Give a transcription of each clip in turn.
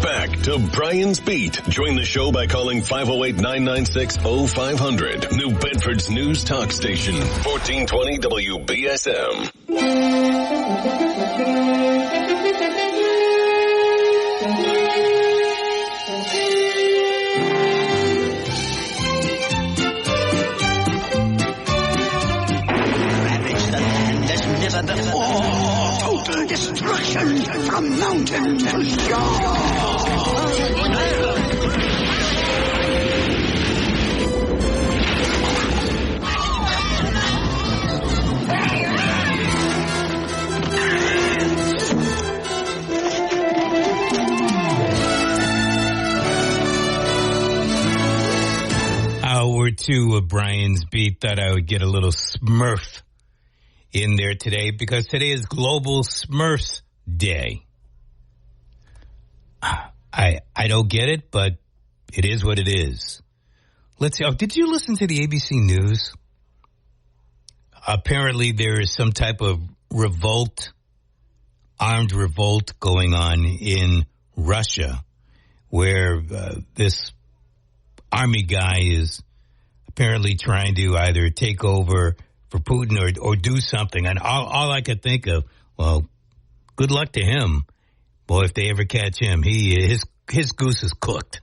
Back to Brian's Beat. Join the show by calling 508-996-0500. New Bedford's News Talk Station, 1420 WBSM. Ravage the land as never before. Total destruction from mountain to shore. Hour two of Brian's Beat. Thought I would get a little Smurf in there today because today is Global Smurfs Day. I don't get it, but it is what it is. Let's see. Oh, did you listen to the ABC News? Apparently there is some type of revolt, armed revolt going on in Russia where this army guy is apparently trying to either take over for Putin or do something. And all I could think of, well, good luck to him. Boy, if they ever catch him, his goose is cooked.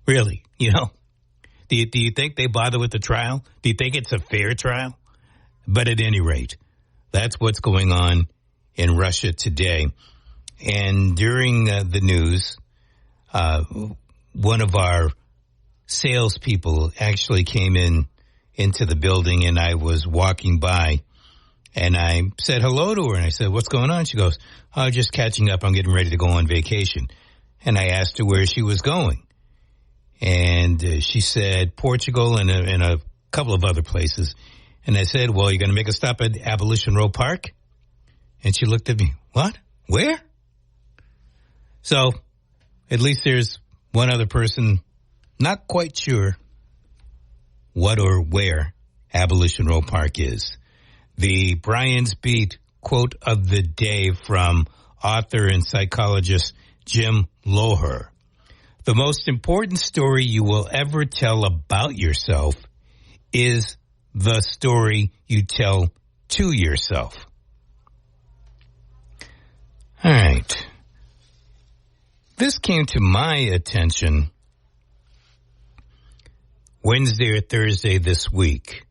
Really, you know? Do you think they bother with the trial? Do you think it's a fair trial? But at any rate, that's what's going on in Russia today. And during the news, one of our salespeople actually came into the building, and I was walking by, and I said hello to her, and I said, "What's going on?" She goes, "Oh, just catching up. I'm getting ready to go on vacation." And I asked her where she was going, and she said Portugal and a couple of other places. And I said, "Well, you're going to make a stop at Abolition Row Park?" And she looked at me, "What? Where?" So at least there's one other person not quite sure what or where Abolition Row Park is. The Brian's Beat quote of the day from author and psychologist Jim Loher. The most important story you will ever tell about yourself is the story you tell to yourself. All right. This came to my attention Wednesday or Thursday this week.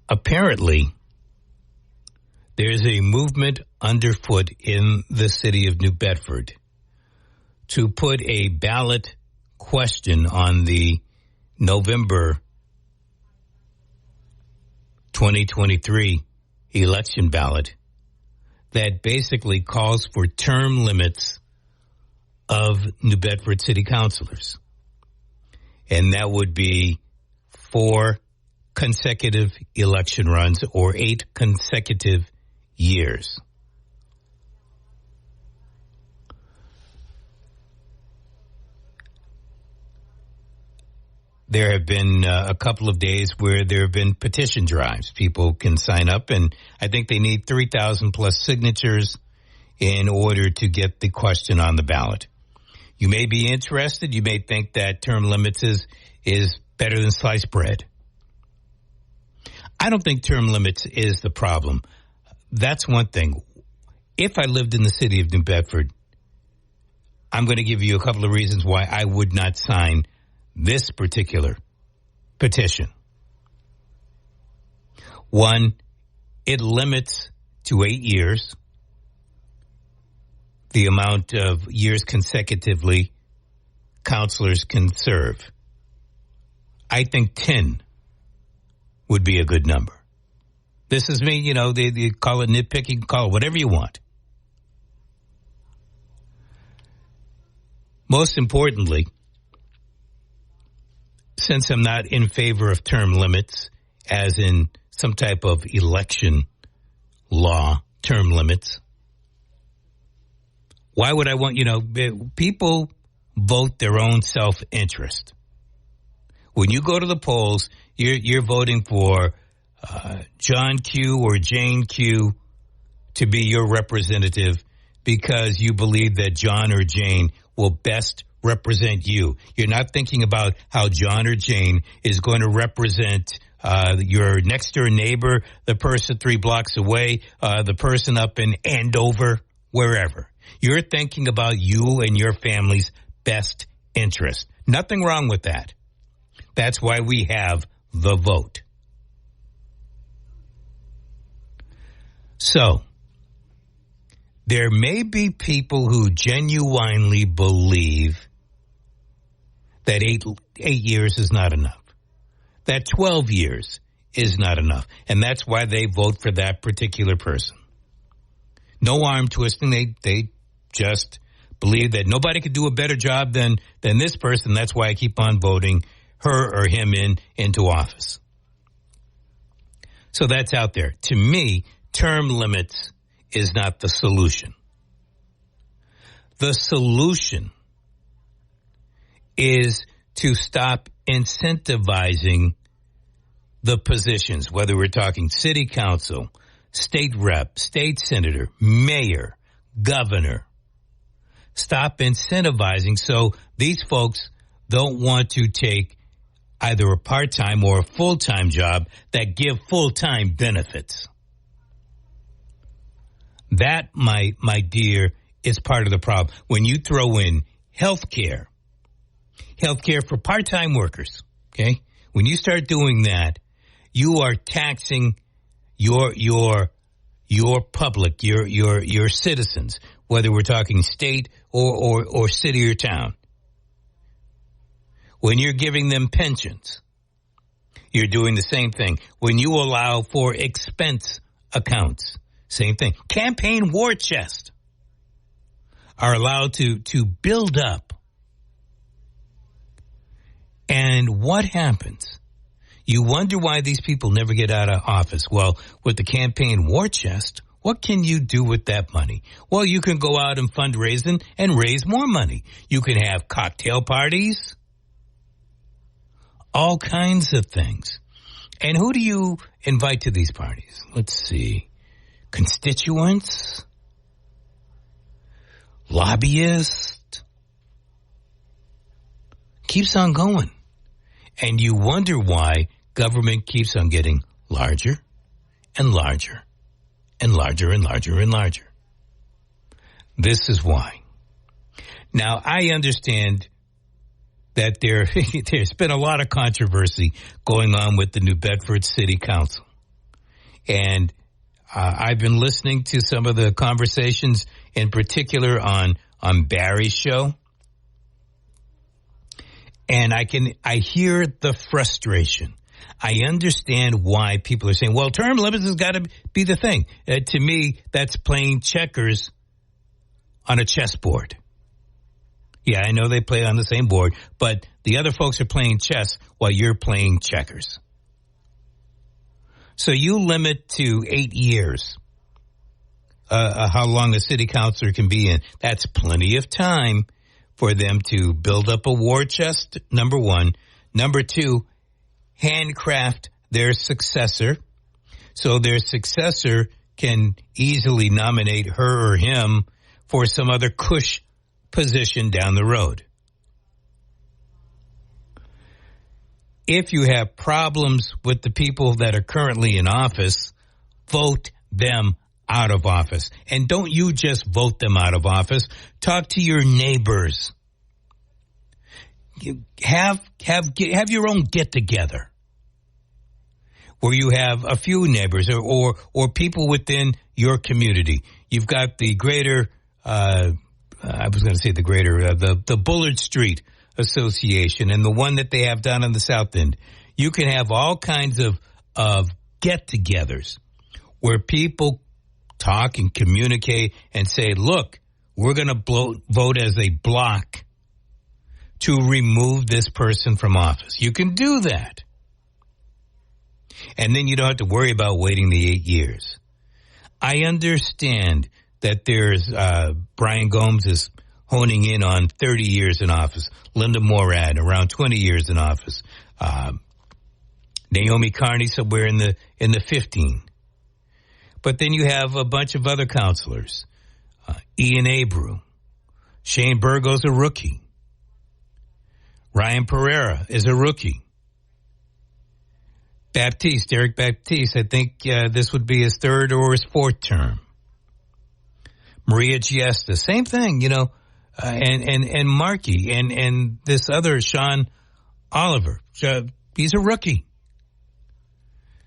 Apparently, there's a movement underfoot in the city of New Bedford to put a ballot question on the November 2023 election ballot that basically calls for term limits of New Bedford city councilors. And that would be 4 consecutive election runs or 8 consecutive years. There have been a couple of days where there have been petition drives. People can sign up, and I think they need 3,000 plus signatures in order to get the question on the ballot. You may be interested. You may think that term limits is better than sliced bread. I don't think term limits is the problem. That's one thing. If I lived in the city of New Bedford, I'm going to give you a couple of reasons why I would not sign this particular petition. One, it limits to 8 years the amount of years consecutively counselors can serve. I think 10 would be a good number. This is me, you know, they call it nitpicking, call it whatever you want. Most importantly, since I'm not in favor of term limits, as in some type of election law, term limits, why would I want, you know, people vote their own self-interest. When you go to the polls, you're voting for John Q or Jane Q to be your representative because you believe that John or Jane will best represent you. You're not thinking about how John or Jane is going to represent your next door neighbor, the person 3 blocks away, the person up in Andover, wherever. You're thinking about you and your family's best interest. Nothing wrong with that. That's why we have the vote. So, there may be people who genuinely believe that eight years is not enough, that 12 years is not enough, and that's why they vote for that particular person. No arm twisting. They just believe that nobody could do a better job than this person. That's why I keep on voting her or him into office. So that's out there. To me, term limits is not the solution. The solution is to stop incentivizing the positions, whether we're talking city council, state rep, state senator, mayor, governor. Stop incentivizing so these folks don't want to take either a part-time or a full-time job that give full-time benefits. That, my dear, is part of the problem. When you throw in health care for part-time workers, okay? When you start doing that, you are taxing your public, your citizens, whether we're talking state or city or town. When you're giving them pensions, you're doing the same thing. When you allow for expense accounts, same thing. Campaign war chests are allowed to build up. And what happens? You wonder why these people never get out of office. Well, with the campaign war chest, what can you do with that money? Well, you can go out and fundraise and raise more money. You can have cocktail parties, all kinds of things. And who do you invite to these parties? Let's see. Constituents, lobbyists, keeps on going. And you wonder why government keeps on getting larger and larger and larger and larger and larger. This is why. Now, I understand that there's been a lot of controversy going on with the New Bedford City Council. And I've been listening to some of the conversations, in particular on Barry's show. And I hear the frustration. I understand why people are saying, well, term limits has got to be the thing. To me, that's playing checkers on a chessboard. Yeah, I know they play on the same board, but the other folks are playing chess while you're playing checkers. So you limit to 8 years how long a city councilor can be in. That's plenty of time for them to build up a war chest, number one. Number two, handcraft their successor. So their successor can easily nominate her or him for some other cush position down the road. If you have problems with the people that are currently in office, vote them out of office. And don't you just vote them out of office. Talk to your neighbors. Have your own get-together where you have a few neighbors or people within your community. You've got the greater, the Bullard Street Association and the one that they have down on the South End. You can have all kinds of get-togethers where people talk and communicate and say, look, we're going to vote as a block to remove this person from office. You can do that. And then you don't have to worry about waiting the 8 years. I understand that there's Brian Gomes is honing in on 30 years in office. Linda Morad, around 20 years in office. Naomi Carney, somewhere in the 15. But then you have a bunch of other counselors. Ian Abreu. Shane Burgo's a rookie. Ryan Pereira is a rookie. Eric Baptiste, I think this would be his third or his fourth term. Maria Giesta, same thing, and Markey and this other Sean Oliver. He's a rookie.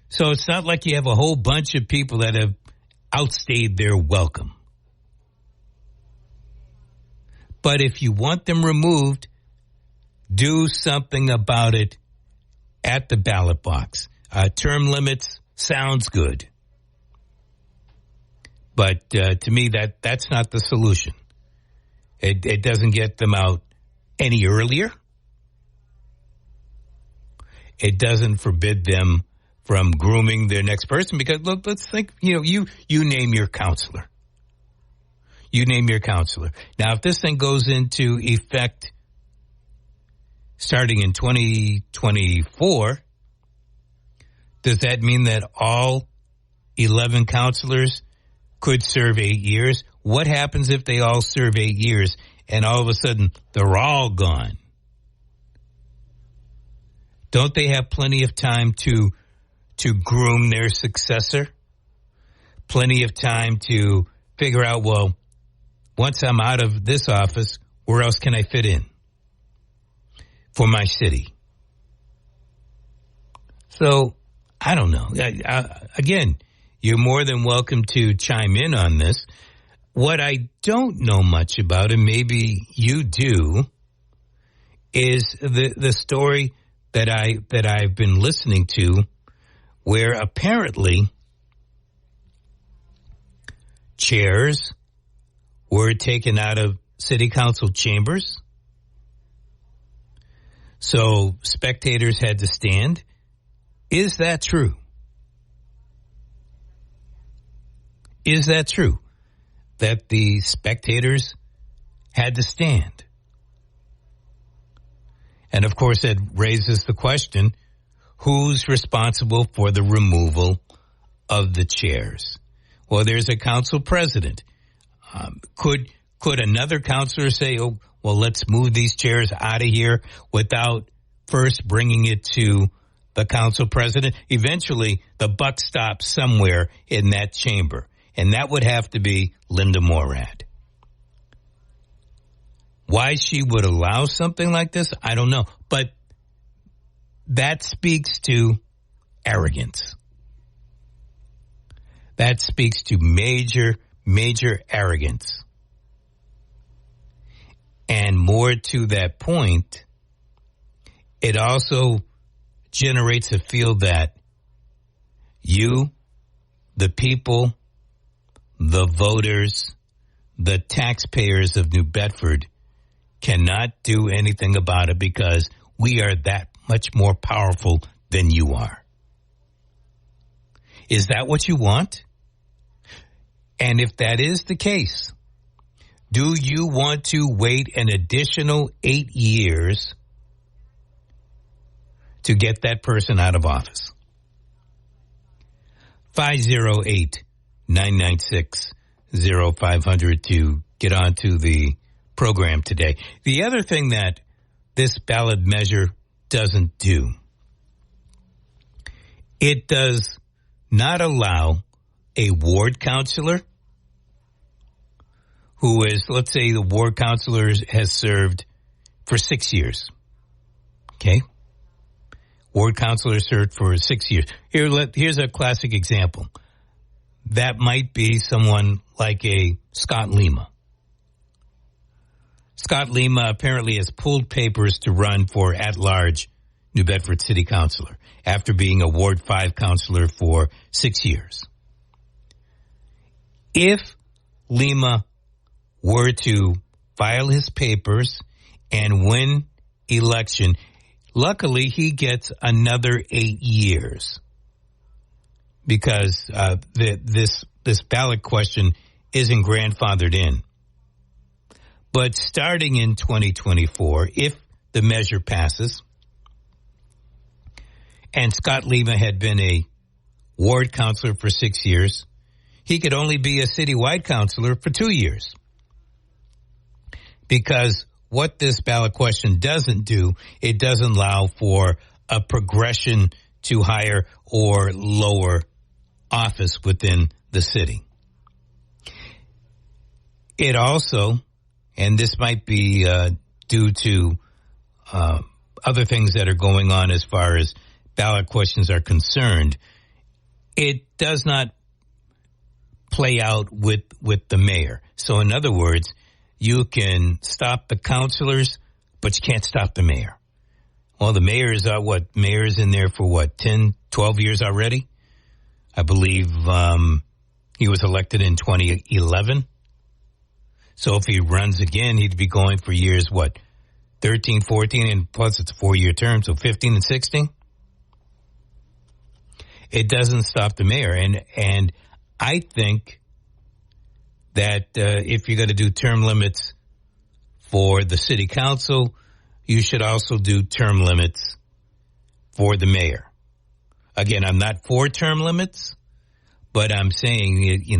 So it's not like you have a whole bunch of people that have outstayed their welcome. But if you want them removed, do something about it at the ballot box. Term limits sounds good. But to me, that's not the solution. It doesn't get them out any earlier. It doesn't forbid them from grooming their next person because, look, let's think, you name your counselor. You name your counselor. Now, if this thing goes into effect starting in 2024, does that mean that all 11 counselors could serve 8 years? What happens if they all serve 8 years and all of a sudden they're all gone? Don't they have plenty of time to groom their successor? Plenty of time to figure out, well, once I'm out of this office, where else can I fit in for my city? So, I don't know. Again, you're more than welcome to chime in on this. What I don't know much about, and maybe you do, is the story that I've been listening to, where apparently chairs were taken out of city council chambers. So spectators had to stand. Is that true? Is that true? That the spectators had to stand? And of course, it raises the question, who's responsible for the removal of the chairs? Well, there's a council president. Could another counselor say, oh, well, let's move these chairs out of here without first bringing it to the council president? Eventually, the buck stops somewhere in that chamber, and that would have to be Linda Morad. Why she would allow something like this, I don't know. But that speaks to arrogance. That speaks to major arrogance. And more to that point, it also generates a feel that you, the people, the voters, the taxpayers of New Bedford cannot do anything about it because we are that much more powerful than you are. Is that what you want? And if that is the case, do you want to wait an additional 8 years to get that person out of office? 508-996-0500 to get onto the program today. The other thing that this ballot measure doesn't do, it does not allow a ward counselor who is, let's say the ward counselor has served for 6 years. Okay? Ward counselor served for 6 years. Here's a classic example. That might be someone like a Scott Lima. Scott Lima apparently has pulled papers to run for at-large New Bedford City Councilor after being a Ward 5 counselor for 6 years. If Lima were to file his papers and win election, luckily he gets another 8 years because this ballot question isn't grandfathered in. But starting in 2024, if the measure passes, and Scott Lima had been a ward counselor for 6 years, he could only be a citywide councilor for 2 years. Because what this ballot question doesn't do, it doesn't allow for a progression to higher or lower office within the city. It also, and this might be due to other things that are going on as far as ballot questions are concerned, it does not play out with the mayor. So in other words, you can stop the councilors, but you can't stop the mayor. Well, the mayor is mayor's in there for 10, 12 years already? I believe he was elected in 2011. So if he runs again, he'd be going for years, 13, 14, and plus it's a 4-year term, so 15 and 16? It doesn't stop the mayor. And I think that if you're going to do term limits for the city council, you should also do term limits for the mayor. Again, I'm not for term limits, but I'm saying, you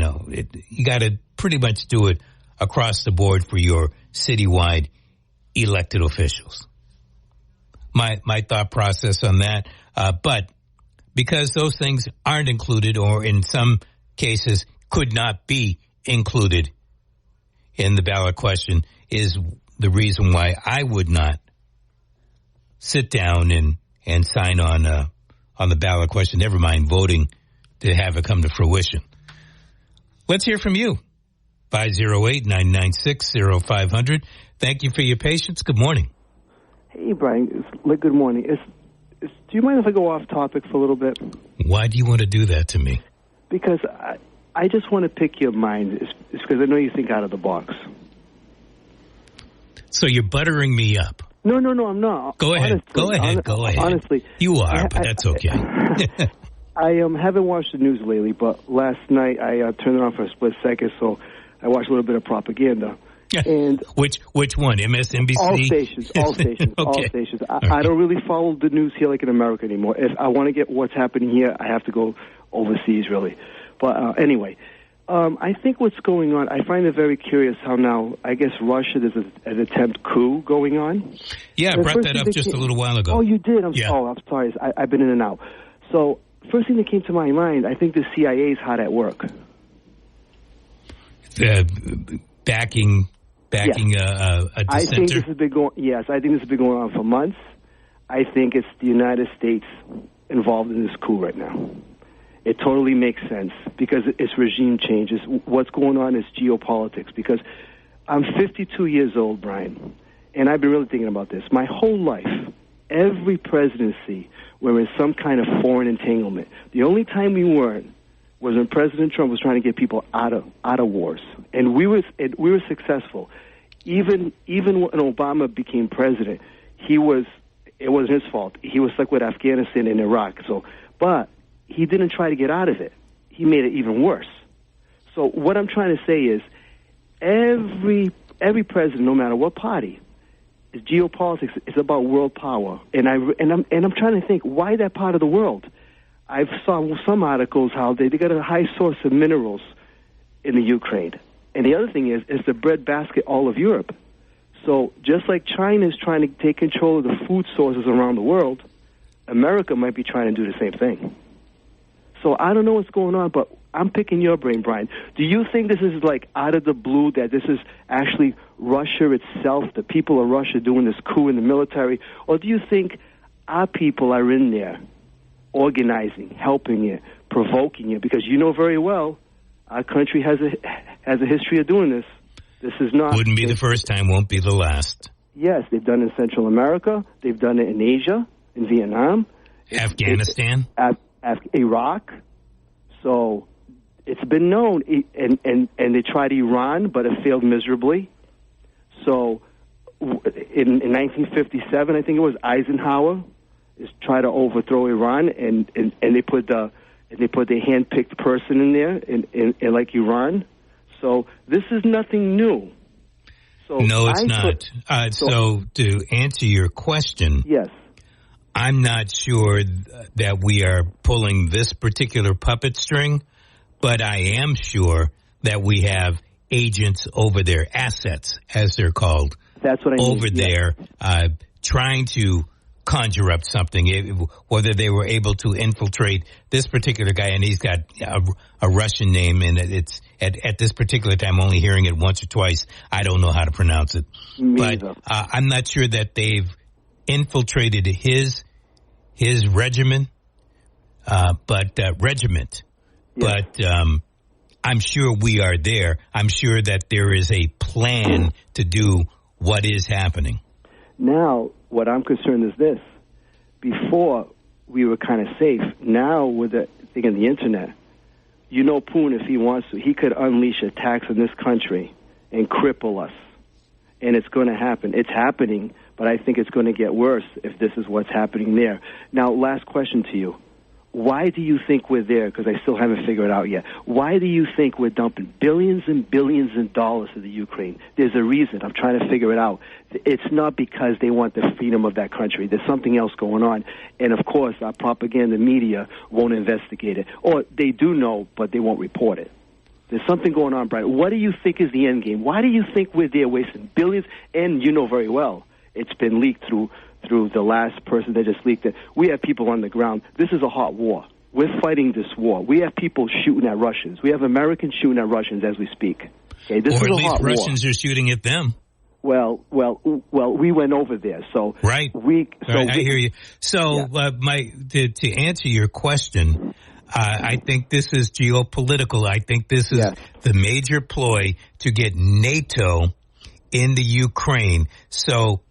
got to pretty much do it across the board for your citywide elected officials. My thought process on that, but because those things aren't included, or in some cases could not be included in the ballot question, is the reason why I would not sit down and sign on the ballot question, never mind voting to have it come to fruition. Let's hear from you. 508-996-0500. Thank you for your patience. Good morning. Hey, Brian. Good morning. Do you mind if I go off topic for a little bit? Why do you want to do that to me? Because I just want to pick your mind. It's because I know you think out of the box. So you're buttering me up. No, I'm not. Go ahead. Go ahead. Honestly. You are, but that's okay. I haven't watched the news lately, but last night I turned it on for a split second, so I watched a little bit of propaganda. And which one? MSNBC? All stations. Okay. All stations. I don't really follow the news here like in America anymore. If I want to get what's happening here, I have to go overseas, really. But anyway, I think what's going on, I find it very curious how now, I guess Russia, there's an attempt coup going on. Yeah, I brought that up just a little while ago. Oh, you did? I'm sorry. I've been in and out. So, first thing that came to my mind, I think the CIA is hard at work. Backing a dissenter? I think this has been going on for months. I think it's the United States involved in this coup right now. It totally makes sense because it's regime changes. What's going on is geopolitics, because I'm 52 years old, Brian, and I've been really thinking about this. My whole life, every presidency, we're in some kind of foreign entanglement. The only time we weren't was when President Trump was trying to get people out of wars, and we were successful. Even when Obama became president, it wasn't his fault. He was stuck with Afghanistan and Iraq. But he didn't try to get out of it. He made it even worse. So what I'm trying to say is, every president, no matter what party, is geopolitics. It's about world power, and I'm trying to think why that part of the world. I've saw some articles how they got a high source of minerals in the Ukraine. And the other thing is the breadbasket all of Europe. So just like China is trying to take control of the food sources around the world, America might be trying to do the same thing. So I don't know what's going on, but I'm picking your brain, Brian. Do you think this is like out of the blue, that this is actually Russia itself, the people of Russia doing this coup in the military? Or do you think our people are in there organizing, helping it, provoking it? Because you know very well our country has a history of doing this. This is not... Wouldn't be the first time, won't be the last. Yes, they've done it in Central America. They've done it in Asia, in Vietnam. Afghanistan. Iraq. So it's been known. And they tried Iran, but it failed miserably. So in 1957, I think it was, Eisenhower tried to overthrow Iran, and they put their hand-picked person in there, in like Iran. So this is nothing new. So no, it's not. So to answer your question, yes, I'm not sure that we are pulling this particular puppet string, but I am sure that we have agents over their assets, as they're called. That's what I mean. Over there, trying to conjure up something, whether they were able to infiltrate this particular guy, and he's got a Russian name, and it's at this particular time only hearing it once or twice. I don't know how to pronounce it. But I'm not sure that they've infiltrated his regiment. But I'm sure we are there. I'm sure that there is a plan to do what is happening. Now, what I'm concerned is this. Before, we were kind of safe. Now, with the thing on the Internet, Putin, if he wants to, he could unleash attacks on this country and cripple us. And it's going to happen. It's happening, but I think it's going to get worse if this is what's happening there. Now, last question to you. Why do you think we're there? Because I still haven't figured it out yet. Why do you think we're dumping billions and billions of dollars to the Ukraine? There's a reason. I'm trying to figure it out. It's not because they want the freedom of that country. There's something else going on. And, of course, our propaganda media won't investigate it. Or they do know, but they won't report it. There's something going on, Brian. What do you think is the end game? Why do you think we're there wasting billions? And you know very well it's been leaked through the last person that just leaked it. We have people on the ground. This is a hot war. We're fighting this war. We have people shooting at Russians. We have Americans shooting at Russians as we speak. Okay, this or is at least Russians are shooting at them. Well, we went over there, so right. I hear you. So, to answer your question, I think this is geopolitical. I think this is the major ploy to get NATO in the Ukraine. So,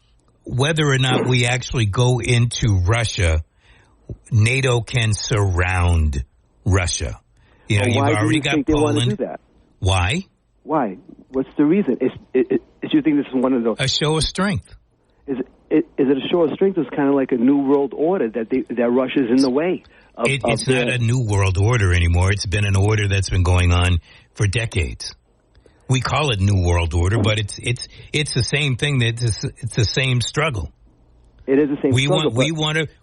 whether or not we actually go into Russia, NATO can surround Russia. You've already got Poland. They want to do that? Why? Why? What's the reason? Do you think this is one of those? A show of strength. Is it a show of strength? It's kind of like a new world order that Russia's in the way. It's not a new world order anymore. It's been an order that's been going on for decades. We call it New World Order, but it's the same thing. It's the same struggle. It is the same struggle.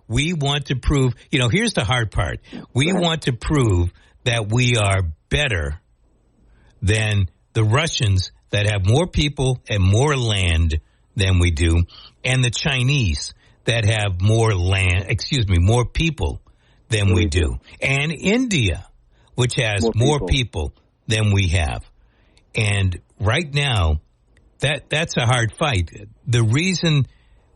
We want to prove. Here's the hard part. We want to prove that we are better than the Russians that have more people and more land than we do, and the Chinese that have more people than we do, and India, which has more people than we have. And right now, that's a hard fight. The reason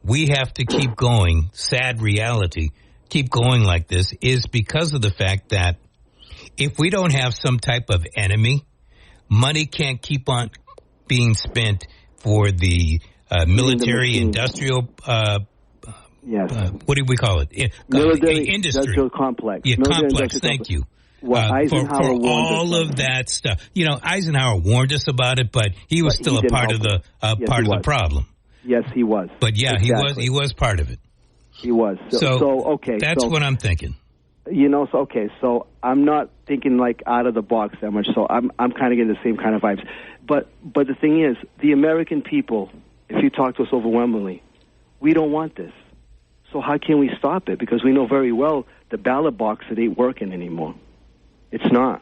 we have to keep going, sad reality, keep going like this, is because of the fact that if we don't have some type of enemy, money can't keep on being spent for the military, industrial, what do we call it? Military industry. Industrial complex. Yeah, complex, thank you. For all of that stuff. Eisenhower warned us about it, but he was still a part of the problem. Yes, he was. But he was part of it. He was. So that's what I'm thinking. So I'm not thinking like out of the box that much. So I'm kind of getting the same kind of vibes. But the thing is, the American people, if you talk to us overwhelmingly, we don't want this. So how can we stop it? Because we know very well the ballot box, it ain't working anymore. It's not.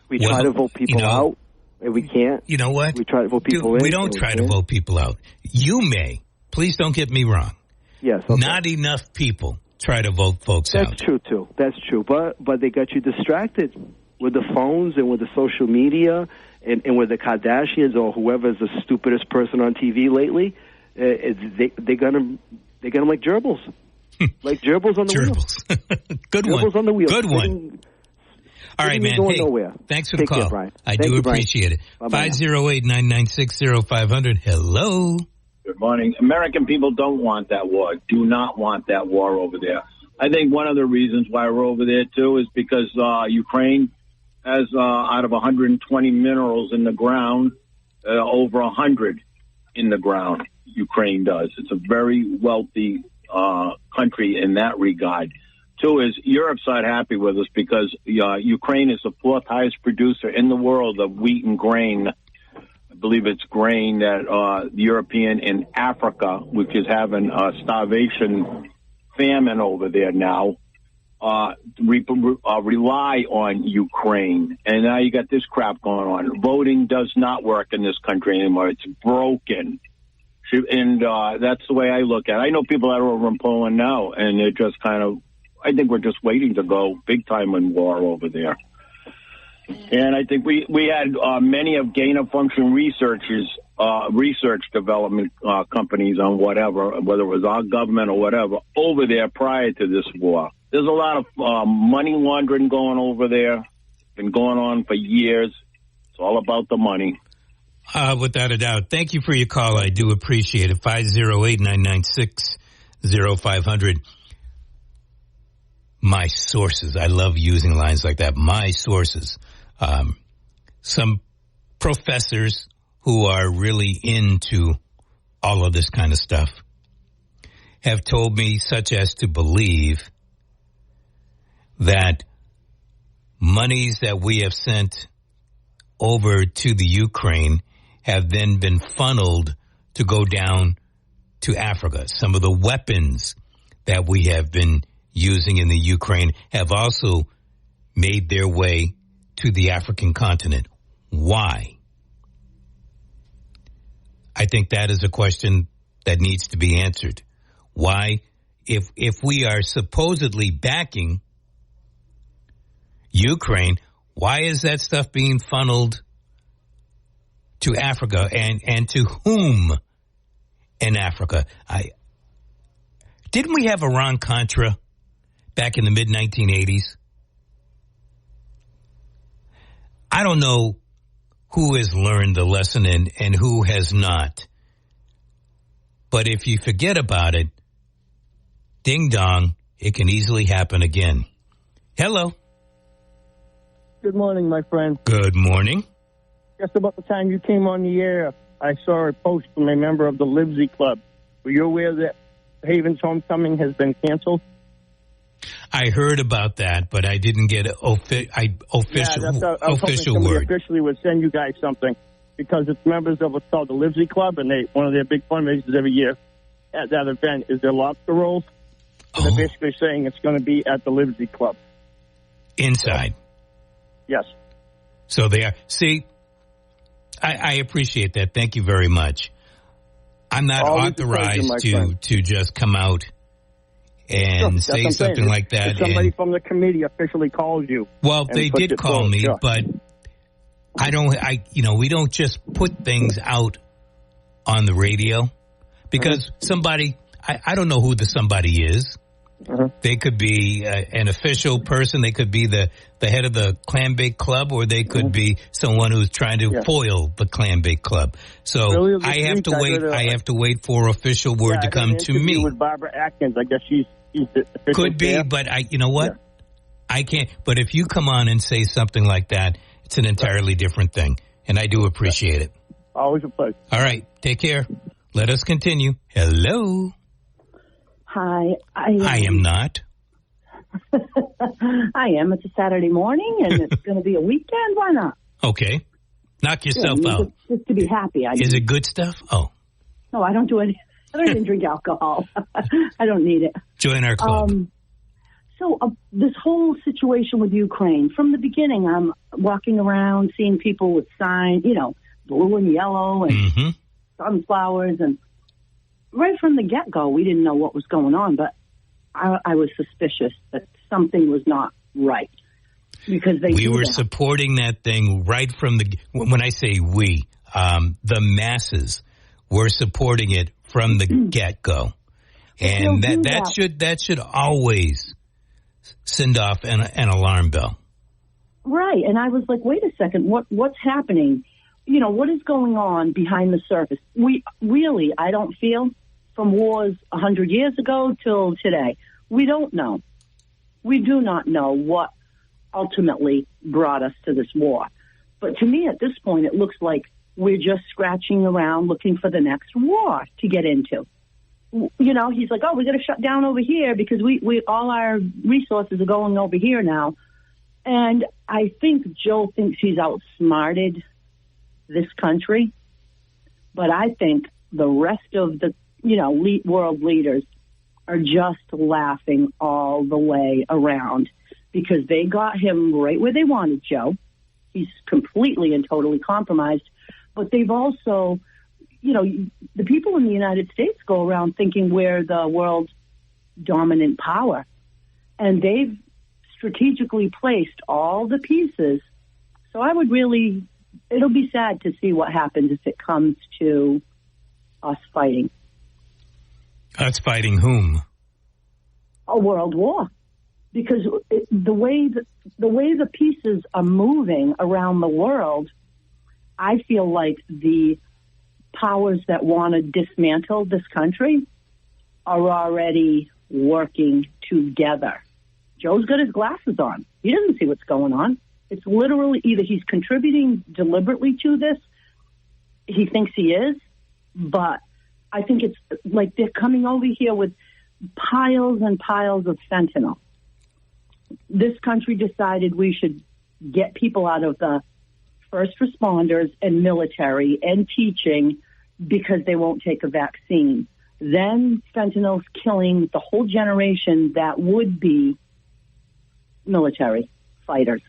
We try to vote people out, and we can't. You know what? We try to vote people in. We don't try to vote people out. You may. Please don't get me wrong. Yes. Okay. Not enough people try to vote folks out. That's true, too. That's true. But they got you distracted with the phones and with the social media and with the Kardashians or whoever's the stupidest person on TV lately. They're gonna like gerbils. Like gerbils on the wheel. Good one. Gerbils on the wheel. Good one. All right, man. Hey, thanks for the call. Care, I do appreciate it. 508-996-0500. Hello. Good morning. American people don't want that war. Do not want that war over there. I think one of the reasons why we're over there, too, is because Ukraine has, out of 120 minerals in the ground, over 100 in the ground. Ukraine does. It's a very wealthy country in that regard. Two is Europe's not happy with us because Ukraine is the fourth highest producer in the world of wheat and grain. I believe it's grain that the European and Africa, which is having a starvation famine over there now, rely on Ukraine. And now you got this crap going on. Voting does not work in this country anymore. It's broken. And that's the way I look at it. I know people that are over in Poland now, and they're just kind of, I think we're just waiting to go big time in war over there. And I think we had many of gain-of-function research development companies on whatever, whether it was our government or whatever, over there prior to this war. There's a lot of money laundering going over there. Been going on for years. It's all about the money. Without a doubt. Thank you for your call. I do appreciate it. 508-996-0500. My sources. I love using lines like that. My sources. Some professors who are really into all of this kind of stuff have told me, such as to believe that monies that we have sent over to the Ukraine have then been funneled to go down to Africa. Some of the weapons that we have been using in the Ukraine have also made their way to the African continent. Why? I think that is a question that needs to be answered. Why, if we are supposedly backing Ukraine, why is that stuff being funneled to Africa, and to whom in Africa? Didn't we have Iran-Contra back in the mid-1980s? I don't know who has learned the lesson and who has not. But if you forget about it, ding dong, it can easily happen again. Hello. Good morning, my friend. Good morning. Just about the time you came on the air, I saw a post from a member of the Livesey Club. Were you aware that Haven's Homecoming has been canceled? I heard about that, but I didn't get official word. Officially would send you guys something, because it's members of what's called the Livesey Club, and one of their big fundraisers every year at that event is their lobster rolls. And they're basically saying it's going to be at the Livesey Club. Inside. Yes. So they are. See, I appreciate that. Thank you very much. I'm not authorized to just come out and say something like that. If somebody from the committee officially calls you. Well, they did call me, but we don't just put things out on the radio because somebody, I don't know who the somebody is. They could be an official person. They could be the head of the Clam Bake Club, or they could be someone who's trying to foil the Clam Bake Club. So I have to wait. I have to wait for official word to come to me. With Barbara Atkins, I guess she's the official. Could be, but you know what? I can't. But if you come on and say something like that, it's an entirely different thing, and I do appreciate it. Always a pleasure. All right, take care. Let us continue. Hello. Hi. I am not. I am. It's a Saturday morning, and it's going to be a weekend. Why not? Okay. Knock yourself out. Just to be happy. Is it good stuff? Oh. No, I don't do any. I don't even drink alcohol. I don't need it. Join our club. So this whole situation with Ukraine, from the beginning, I'm walking around seeing people with signs, blue and yellow and sunflowers, and right from the get-go, we didn't know what was going on, but I was suspicious that something was not right, because we were supporting that thing right from the. When I say we, the masses were supporting it from the get-go, and that should always send off an alarm bell. Right, and I was like, wait a second, what's happening? What is going on behind the surface? I don't feel. From wars 100 years ago till today, we don't know. We do not know what ultimately brought us to this war. But to me, at this point, it looks like we're just scratching around looking for the next war to get into. He's like, we got to shut down over here because we all our resources are going over here now. And I think Joe thinks he's outsmarted this country. But I think the rest of the world leaders are just laughing all the way around because they got him right where they wanted Joe. He's completely and totally compromised. But they've also, the people in the United States go around thinking we're the world's dominant power. And they've strategically placed all the pieces. So it'll be sad to see what happens if it comes to us fighting. Us fighting whom? A world war. Because the way the pieces are moving around the world, I feel like the powers that want to dismantle this country are already working together. Joe's got his glasses on. He doesn't see what's going on. It's literally either he's contributing deliberately to this, he thinks he is, but I think it's like they're coming over here with piles and piles of fentanyl. This country decided we should get people out of the first responders and military and teaching because they won't take a vaccine. Then fentanyl's killing the whole generation that would be military fighters.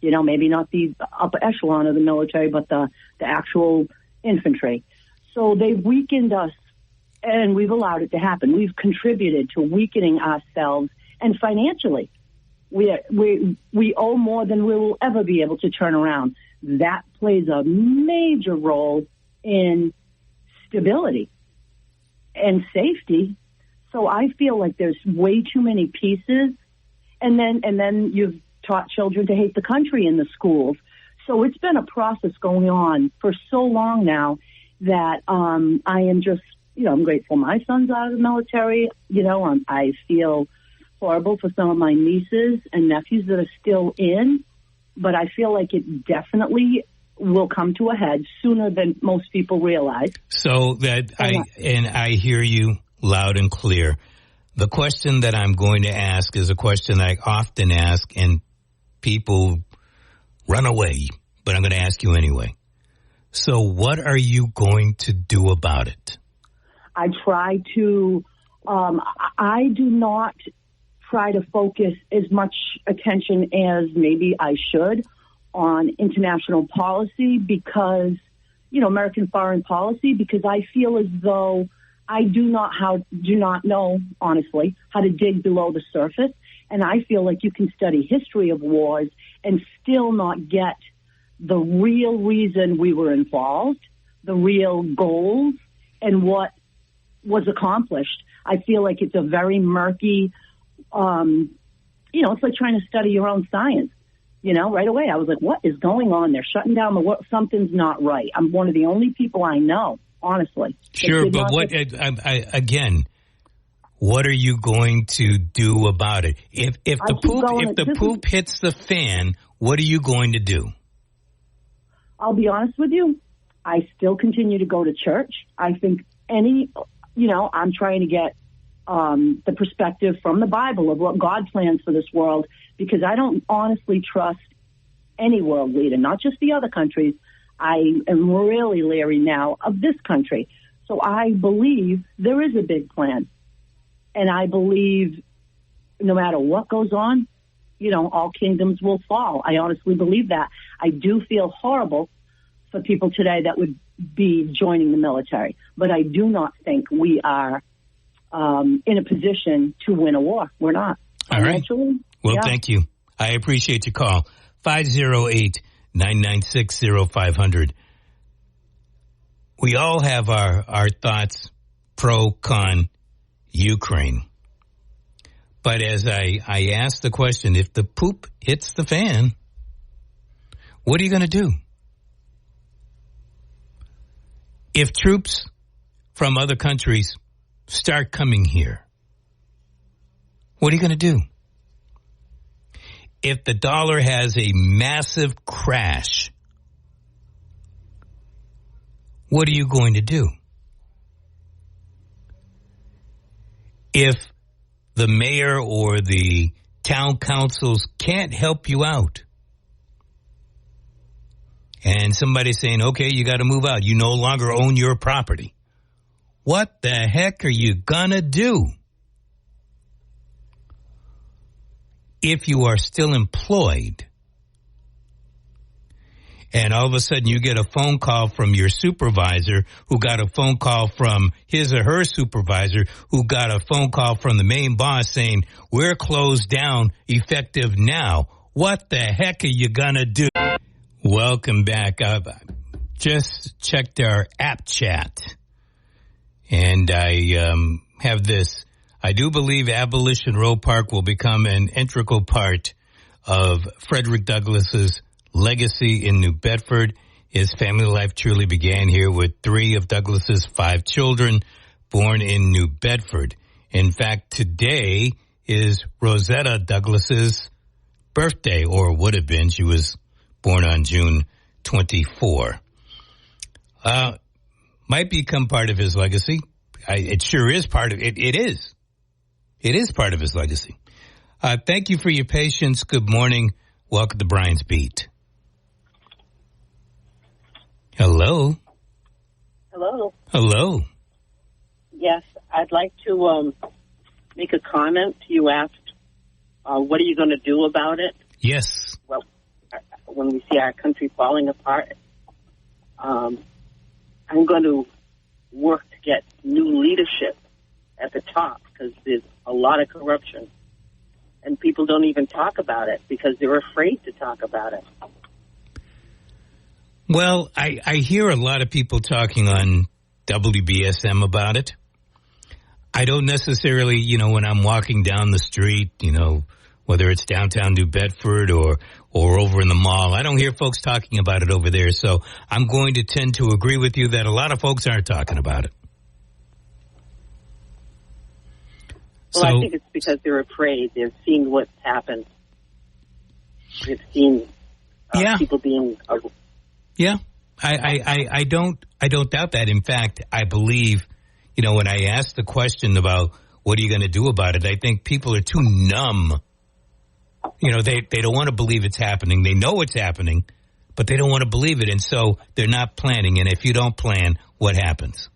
Maybe not the upper echelon of the military, but the actual infantry. So they've weakened us, and we've allowed it to happen. We've contributed to weakening ourselves, and financially, we owe more than we will ever be able to turn around. That plays a major role in stability and safety. So I feel like there's way too many pieces, and then you've taught children to hate the country in the schools. So it's been a process going on for so long now that I am just, I'm grateful my son's out of the military. I feel horrible for some of my nieces and nephews that are still in, but I feel like it definitely will come to a head sooner than most people realize. So I hear you loud and clear. The question that I'm going to ask is a question I often ask, and people run away, but I'm going to ask you anyway. So what are you going to do about it? I try to, I do not try to focus as much attention as maybe I should on international policy because, American foreign policy, because I feel as though I do not know, honestly, how to dig below the surface. And I feel like you can study history of wars and still not get the real reason we were involved, the real goals, and what was accomplished. I feel like it's a very murky, it's like trying to study your own science. Right away I was like, what is going on? They're shutting down the world. Something's not right. I'm one of the only people I know, honestly. Sure, but again, what are you going to do about it? If the poop hits the fan, what are you going to do? I'll be honest with you. I still continue to go to church. I think I'm trying to get the perspective from the Bible of what God plans for this world, because I don't honestly trust any world leader, not just the other countries. I am really leery now of this country. So I believe there is a big plan. And I believe no matter what goes on, all kingdoms will fall. I honestly believe that. I do feel horrible for people today that would be joining the military. But I do not think we are in a position to win a war. We're not. All right. Well, thank you. I appreciate your call. 508-996-0500. We all have our thoughts pro, con, Ukraine. But as I asked the question, if the poop hits the fan, what are you going to do? If troops from other countries start coming here, what are you going to do? If the dollar has a massive crash, what are you going to do? If the mayor or the town councils can't help you out, and somebody's saying, okay, you got to move out, you no longer own your property, what the heck are you gonna do? if you are still employed, and all of a sudden you get a phone call from your supervisor who got a phone call from his or her supervisor who got a phone call from the main boss saying, we're closed down effective now. What the heck are you going to do? Welcome back. Just checked our app chat, and I have this. I do believe Abolition Row Park will become an integral part of Frederick Douglass's legacy in New Bedford. His family life truly began here with 3 of Douglass's 5 children born in New Bedford. In fact, today is Rosetta Douglass's birthday, or would have been. She was born on June 24. Might become part of his legacy. It sure is part of it. It is. It is part of his legacy. Thank you for your patience. Good morning. Welcome to Brian's Beat. Hello. Hello. Hello. Yes, I'd like to make a comment. You asked, what are you going to do about it? Yes. Well, when we see our country falling apart, I'm going to work to get new leadership at the top because there's a lot of corruption. And people don't even talk about it because they're afraid to talk about it. Well, I hear a lot of people talking on WBSM about it. I don't necessarily, when I'm walking down the street, whether it's downtown New Bedford or over in the mall, I don't hear folks talking about it over there. So I'm going to tend to agree with you that a lot of folks aren't talking about it. Well, I think it's because they're afraid. They've seen what's happened. They've seen people being... Yeah, I don't doubt that. In fact, I believe, when I ask the question about what are you going to do about it, I think people are too numb. They don't want to believe it's happening. They know it's happening, but they don't want to believe it. And so they're not planning. And if you don't plan, what happens?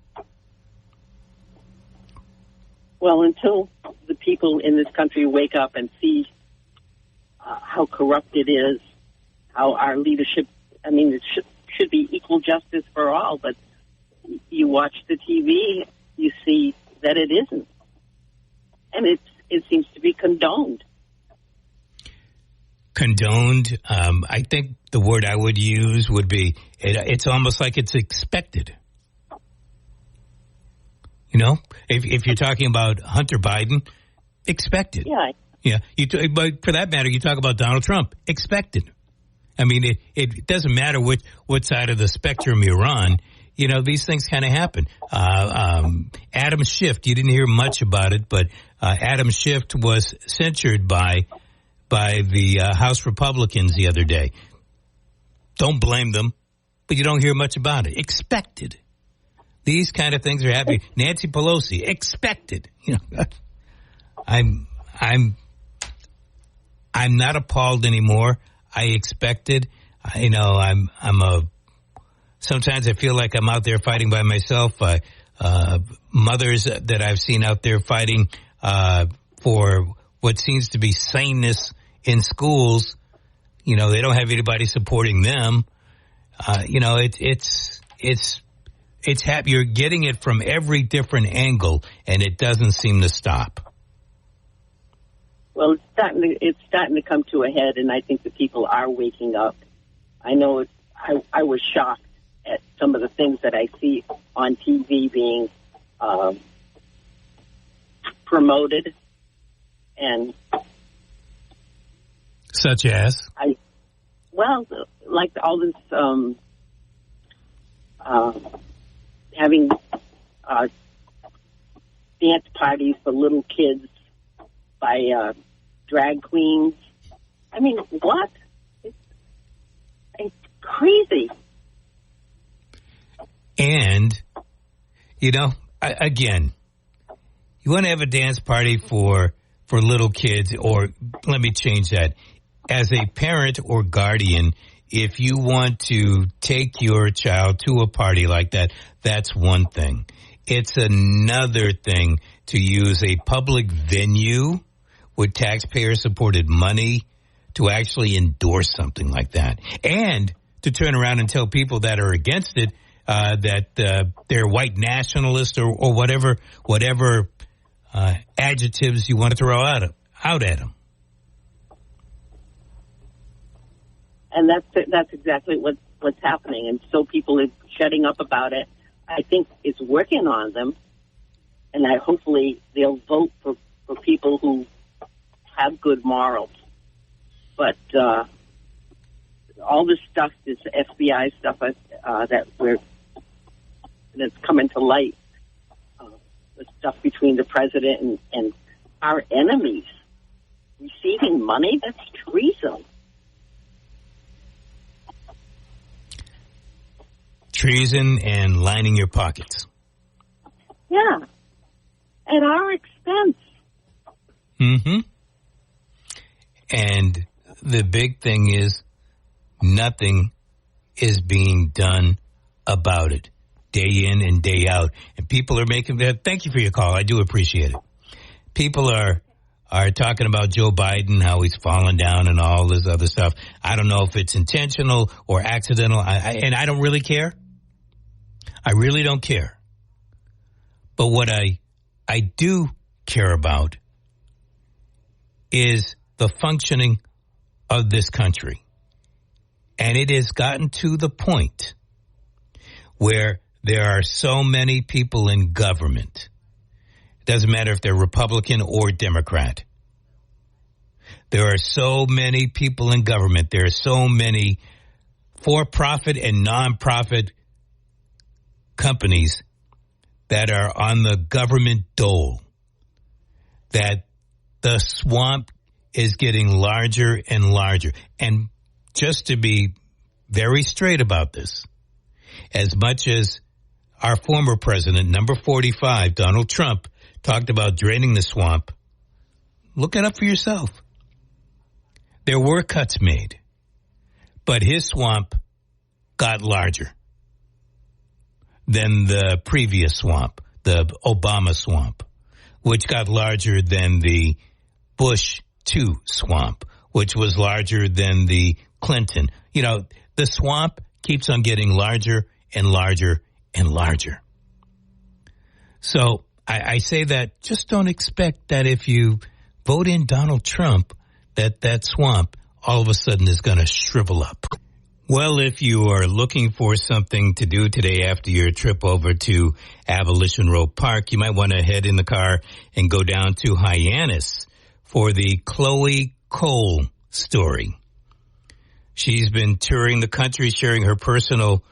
Well, until the people in this country wake up and see how corrupt it is, how our leadership, it should be equal justice for all, but you watch the TV, you see that it isn't. And it seems to be condoned. Condoned? I think the word I would use would be, it's almost like it's expected. If you're talking about Hunter Biden, expected. Yeah. But for that matter, you talk about Donald Trump, expected. It doesn't matter what side of the spectrum you're on. These things kind of happen. Adam Schiff, you didn't hear much about it, but Adam Schiff was censured by the House Republicans the other day. Don't blame them, but you don't hear much about it. Expected. These kind of things are happening. Nancy Pelosi, expected. I'm not appalled anymore. I expected. Sometimes I feel like I'm out there fighting by myself. Mothers that I've seen out there fighting for what seems to be saneness in schools, they don't have anybody supporting them. It's happy. You're getting it from every different angle, and it doesn't seem to stop. Well, it's starting to come to a head, and I think the people are waking up. I know I was shocked at some of the things that I see on TV being promoted, and such as like all this having dance parties for little kids by drag queens. What? It's crazy. And, again, you want to have a dance party for little kids, or let me change that. As a parent or guardian, if you want to take your child to a party like that, that's one thing. It's another thing to use a public venue with taxpayer-supported money to actually endorse something like that, and to turn around and tell people that are against it that they're white nationalists or whatever adjectives you want to throw out at them. And that's exactly what's happening. And so people are shutting up about it. I think it's working on them, and hopefully they'll vote for people who have good morals. But all this stuff, this FBI stuff that's coming to light, the stuff between the president and our enemies, receiving money, that's treason. Treason and lining your pockets. Yeah. At our expense. Mm-hmm. And the big thing is nothing is being done about it day in and day out. And people are making that. Thank you for your call. I do appreciate it. People are talking about Joe Biden, how he's fallen down and all this other stuff. I don't know if it's intentional or accidental. And I don't really care. I really don't care. But what I do care about is the functioning of this country. And it has gotten to the point where there are so many people in government. It doesn't matter if they're Republican or Democrat. There are so many people in government. There are so many for-profit and non-profit companies that are on the government dole, that the swamp is getting larger and larger. And just to be very straight about this, as much as our former president, number 45, Donald Trump, talked about draining the swamp, look it up for yourself. There were cuts made, but his swamp got larger than the previous swamp, the Obama swamp, which got larger than the Bush 2 swamp, which was larger than the Clinton. You know, the swamp keeps on getting larger and larger and larger. So I say that just don't expect that if you vote in Donald Trump, that swamp all of a sudden is going to shrivel up. Well, if you are looking for something to do today after your trip over to Abolition Row Park, you might want to head in the car and go down to Hyannis for the Chloe Cole story. She's been touring the country, sharing her personal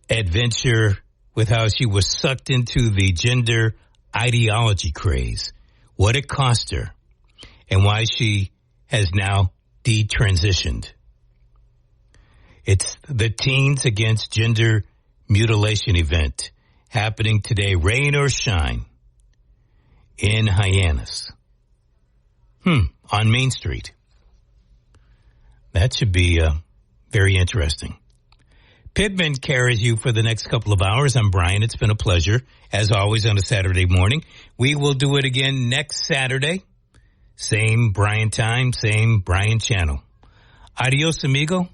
adventure with how she was sucked into the gender ideology craze, what it cost her, and why she has now detransitioned. It's the Teens Against Gender Mutilation event happening today, rain or shine, in Hyannis. On Main Street. That should be very interesting. Pittman carries you for the next couple of hours. I'm Brian. It's been a pleasure, as always, on a Saturday morning. We will do it again next Saturday. Same Brian time, same Brian channel. Adios, amigo.